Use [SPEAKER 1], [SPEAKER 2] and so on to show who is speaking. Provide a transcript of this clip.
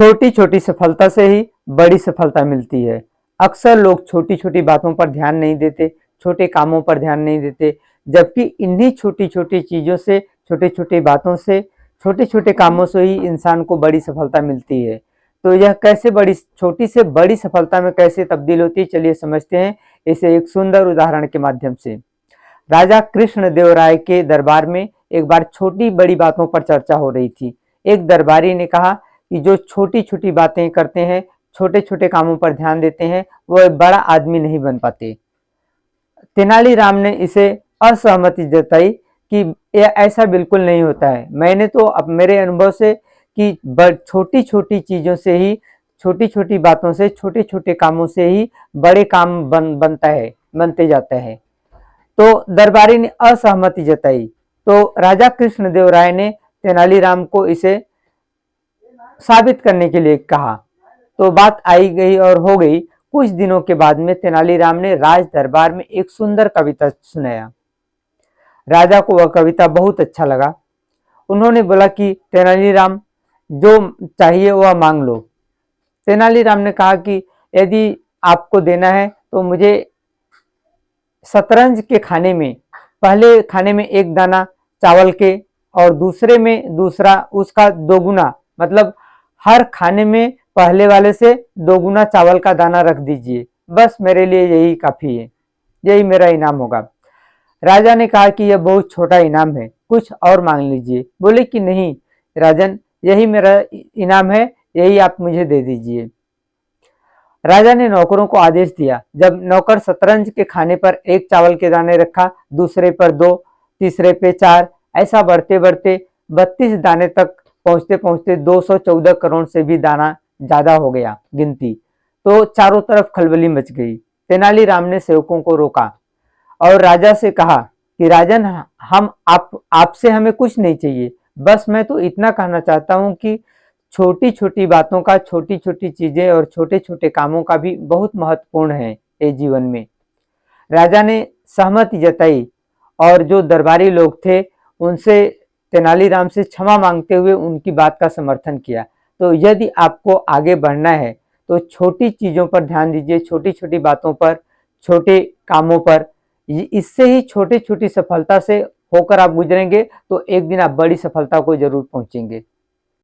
[SPEAKER 1] छोटी छोटी सफलता से ही बड़ी सफलता मिलती है। अक्सर लोग छोटी छोटी बातों पर ध्यान नहीं देते, छोटे कामों पर ध्यान नहीं देते, जबकि इन्हीं छोटी छोटी चीज़ों से, छोटे छोटे बातों से, छोटे छोटे कामों से ही इंसान को बड़ी सफलता मिलती है। तो यह कैसे बड़ी छोटी से बड़ी सफलता में कैसे तब्दील होती है, चलिए समझते हैं इसे एक सुंदर उदाहरण के माध्यम से। राजा कृष्णदेव राय के दरबार में एक बार छोटी बड़ी बातों पर चर्चा हो रही थी। एक दरबारी ने कहा कि जो छोटी छोटी बातें करते हैं, छोटे छोटे कामों पर ध्यान देते हैं, वह बड़ा आदमी नहीं बन पाते। तेनालीराम ने इसे असहमति जताई कि यह ऐसा बिल्कुल नहीं होता है। मैंने तो अब मेरे अनुभव से कि छोटी छोटी चीज़ों से ही, छोटी छोटी बातों से, छोटे छोटे कामों से ही बड़े काम बनते जाते हैं। तो दरबारी ने असहमति जताई। तो राजा कृष्णदेव राय ने तेनालीराम को इसे साबित करने के लिए कहा। तो बात आई गई और हो गई। कुछ दिनों के बाद में तेनालीराम ने राज दरबार में एक सुंदर कविता सुनाया। राजा को वह कविता बहुत अच्छा लगा। उन्होंने बोला कि तेनालीराम, जो चाहिए वह मांग लो। तेनालीराम ने कहा कि यदि आपको देना है तो मुझे शतरंज के खाने में, पहले खाने में एक दाना चावल के और दूसरे में दूसरा उसका दोगुना, मतलब हर खाने में पहले वाले से दोगुना चावल का दाना रख दीजिए। बस मेरे लिए यही काफी है, यही मेरा इनाम होगा। राजा ने कहा कि यह बहुत छोटा इनाम है, कुछ और मांग लीजिए। बोले कि नहीं राजन, यही मेरा इनाम है, यही आप मुझे दे दीजिए। राजा ने नौकरों को आदेश दिया। जब नौकर शतरंज के खाने पर एक चावल के दाने रखा, दूसरे पर 2, तीसरे पे 4, ऐसा बढ़ते बढ़ते 32 दाने तक पहुंचते पहुंचते 214 करोड़ से भी दाना ज्यादा हो गया गिनती। तो चारों तरफ खलबली मच गई। तेनालीराम ने सेवकों को रोका और राजा से कहा कि राजन, हम आपसे हमें कुछ नहीं चाहिए, बस मैं तो इतना कहना चाहता हूं कि छोटी छोटी बातों का, छोटी छोटी चीजें और छोटे छोटे कामों का भी बहुत महत्वपूर्ण है इस जीवन में। राजा ने सहमति जताई और जो दरबारी लोग थे उनसे तेनालीराम से क्षमा मांगते हुए उनकी बात का समर्थन किया। तो यदि आपको आगे बढ़ना है तो छोटी चीजों पर ध्यान दीजिए, छोटी छोटी बातों पर, छोटे कामों पर। इससे ही छोटी छोटी सफलता से होकर आप गुजरेंगे तो एक दिन आप बड़ी सफलता को जरूर पहुंचेंगे।